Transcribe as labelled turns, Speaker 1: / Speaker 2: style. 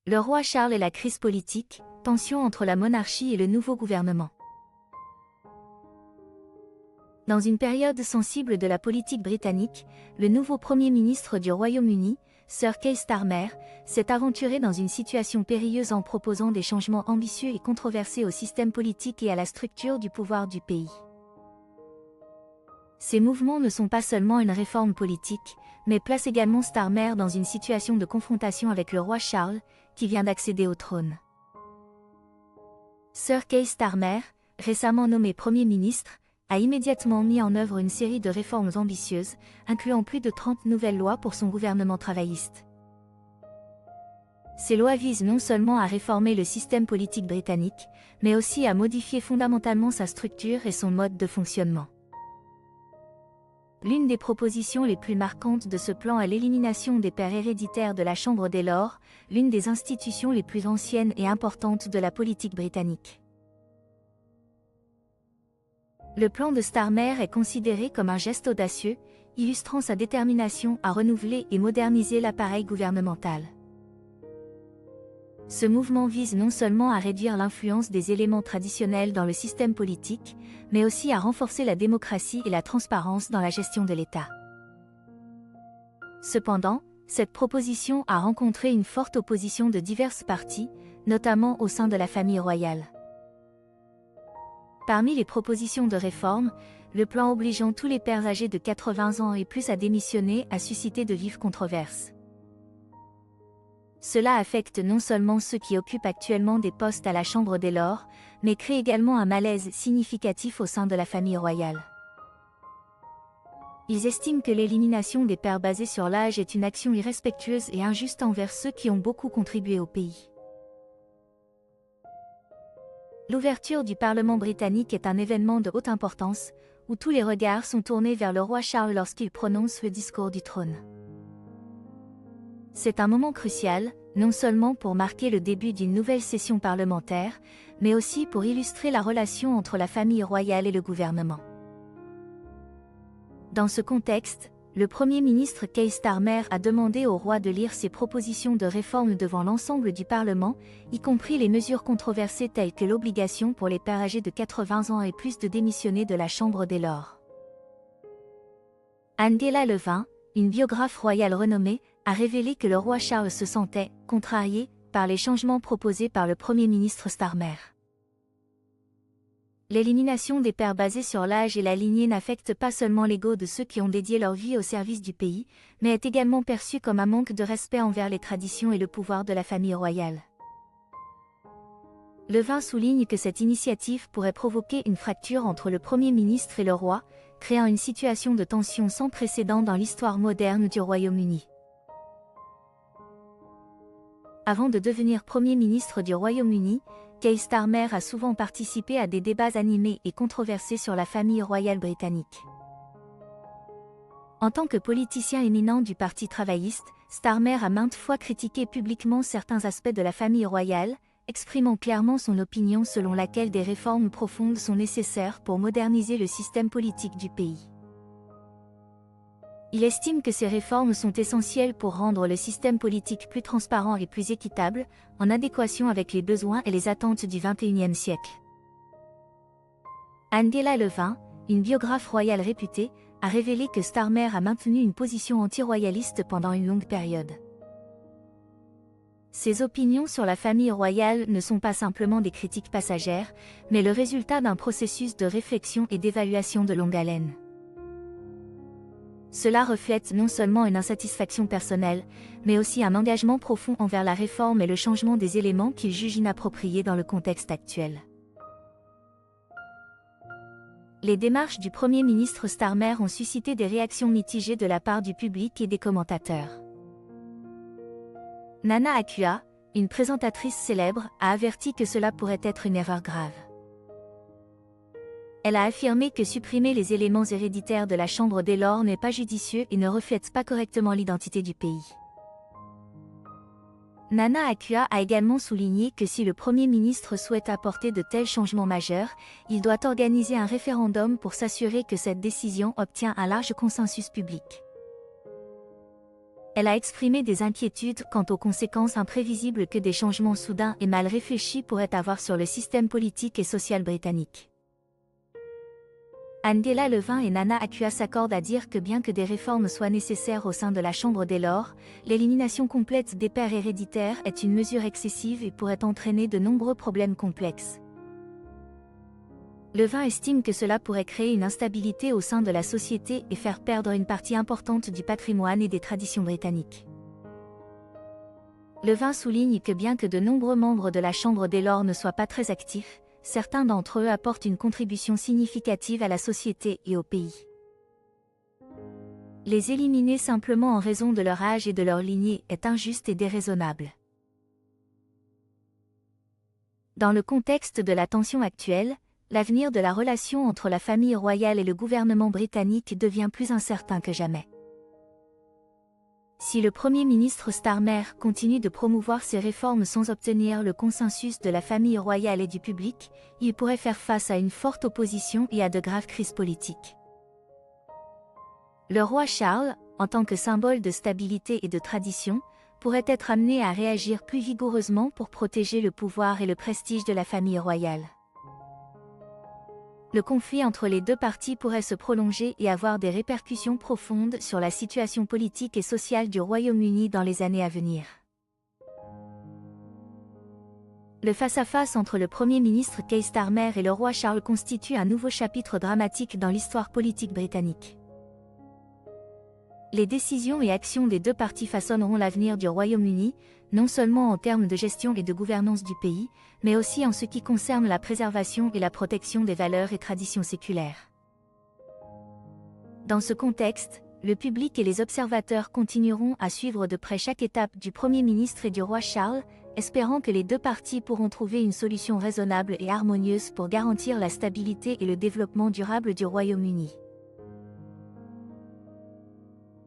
Speaker 1: Le roi Charles et la crise politique, tension entre la monarchie et le nouveau gouvernement. Dans une période sensible de la politique britannique, le nouveau Premier ministre du Royaume-Uni, Sir Keir Starmer, s'est aventuré dans une situation périlleuse en proposant des changements ambitieux et controversés au système politique et à la structure du pouvoir du pays. Ces mouvements ne sont pas seulement une réforme politique, mais placent également Starmer dans une situation de confrontation avec le roi Charles, qui vient d'accéder au trône. Sir Keir Starmer, récemment nommé Premier ministre, a immédiatement mis en œuvre une série de réformes ambitieuses, incluant plus de 30 nouvelles lois pour son gouvernement travailliste. Ces lois visent non seulement à réformer le système politique britannique, mais aussi à modifier fondamentalement sa structure et son mode de fonctionnement. L'une des propositions les plus marquantes de ce plan est l'élimination des pairs héréditaires de la Chambre des Lords, l'une des institutions les plus anciennes et importantes de la politique britannique. Le plan de Starmer est considéré comme un geste audacieux, illustrant sa détermination à renouveler et moderniser l'appareil gouvernemental. Ce mouvement vise non seulement à réduire l'influence des éléments traditionnels dans le système politique, mais aussi à renforcer la démocratie et la transparence dans la gestion de l'État. Cependant, cette proposition a rencontré une forte opposition de diverses parties, notamment au sein de la famille royale. Parmi les propositions de réforme, le plan obligeant tous les pairs âgés de 80 ans et plus à démissionner a suscité de vives controverses. Cela affecte non seulement ceux qui occupent actuellement des postes à la Chambre des Lords, mais crée également un malaise significatif au sein de la famille royale. Ils estiment que l'élimination des pairs basés sur l'âge est une action irrespectueuse et injuste envers ceux qui ont beaucoup contribué au pays. L'ouverture du Parlement britannique est un événement de haute importance, où tous les regards sont tournés vers le roi Charles lorsqu'il prononce le discours du trône. C'est un moment crucial, non seulement pour marquer le début d'une nouvelle session parlementaire, mais aussi pour illustrer la relation entre la famille royale et le gouvernement. Dans ce contexte, le Premier ministre Keir Starmer a demandé au roi de lire ses propositions de réforme devant l'ensemble du Parlement, y compris les mesures controversées telles que l'obligation pour les pairs âgés de 80 ans et plus de démissionner de la Chambre des Lords. Angela Levin, une biographe royale renommée, a révélé que le roi Charles se sentait contrarié par les changements proposés par le Premier ministre Starmer. L'élimination des pairs basés sur l'âge et la lignée n'affecte pas seulement l'ego de ceux qui ont dédié leur vie au service du pays, mais est également perçue comme un manque de respect envers les traditions et le pouvoir de la famille royale. Levin souligne que cette initiative pourrait provoquer une fracture entre le Premier ministre et le roi, créant une situation de tension sans précédent dans l'histoire moderne du Royaume-Uni. Avant de devenir Premier ministre du Royaume-Uni, Keir Starmer a souvent participé à des débats animés et controversés sur la famille royale britannique. En tant que politicien éminent du Parti travailliste, Starmer a maintes fois critiqué publiquement certains aspects de la famille royale, exprimant clairement son opinion selon laquelle des réformes profondes sont nécessaires pour moderniser le système politique du pays. Il estime que ces réformes sont essentielles pour rendre le système politique plus transparent et plus équitable, en adéquation avec les besoins et les attentes du XXIe siècle. Angela Levin, une biographe royale réputée, a révélé que Starmer a maintenu une position anti-royaliste pendant une longue période. Ses opinions sur la famille royale ne sont pas simplement des critiques passagères, mais le résultat d'un processus de réflexion et d'évaluation de longue haleine. Cela reflète non seulement une insatisfaction personnelle, mais aussi un engagement profond envers la réforme et le changement des éléments qu'il juge inappropriés dans le contexte actuel. Les démarches du Premier ministre Starmer ont suscité des réactions mitigées de la part du public et des commentateurs. Nana Akua, une présentatrice célèbre, a averti que cela pourrait être une erreur grave. Elle a affirmé que supprimer les éléments héréditaires de la Chambre des Lords n'est pas judicieux et ne reflète pas correctement l'identité du pays. Nana Akua a également souligné que si le Premier ministre souhaite apporter de tels changements majeurs, il doit organiser un référendum pour s'assurer que cette décision obtient un large consensus public. Elle a exprimé des inquiétudes quant aux conséquences imprévisibles que des changements soudains et mal réfléchis pourraient avoir sur le système politique et social britannique. Angela Levin et Nana Acua s'accordent à dire que bien que des réformes soient nécessaires au sein de la Chambre des Lords, l'élimination complète des pairs héréditaires est une mesure excessive et pourrait entraîner de nombreux problèmes complexes. Levin estime que cela pourrait créer une instabilité au sein de la société et faire perdre une partie importante du patrimoine et des traditions britanniques. Levin souligne que bien que de nombreux membres de la Chambre des Lords ne soient pas très actifs, certains d'entre eux apportent une contribution significative à la société et au pays. Les éliminer simplement en raison de leur âge et de leur lignée est injuste et déraisonnable. Dans le contexte de la tension actuelle, l'avenir de la relation entre la famille royale et le gouvernement britannique devient plus incertain que jamais. Si le Premier ministre Starmer continue de promouvoir ces réformes sans obtenir le consensus de la famille royale et du public, il pourrait faire face à une forte opposition et à de graves crises politiques. Le roi Charles, en tant que symbole de stabilité et de tradition, pourrait être amené à réagir plus vigoureusement pour protéger le pouvoir et le prestige de la famille royale. Le conflit entre les deux parties pourrait se prolonger et avoir des répercussions profondes sur la situation politique et sociale du Royaume-Uni dans les années à venir. Le face-à-face entre le Premier ministre Keir Starmer et le roi Charles constitue un nouveau chapitre dramatique dans l'histoire politique britannique. Les décisions et actions des deux parties façonneront l'avenir du Royaume-Uni, non seulement en termes de gestion et de gouvernance du pays, mais aussi en ce qui concerne la préservation et la protection des valeurs et traditions séculaires. Dans ce contexte, le public et les observateurs continueront à suivre de près chaque étape du Premier ministre et du roi Charles, espérant que les deux parties pourront trouver une solution raisonnable et harmonieuse pour garantir la stabilité et le développement durable du Royaume-Uni.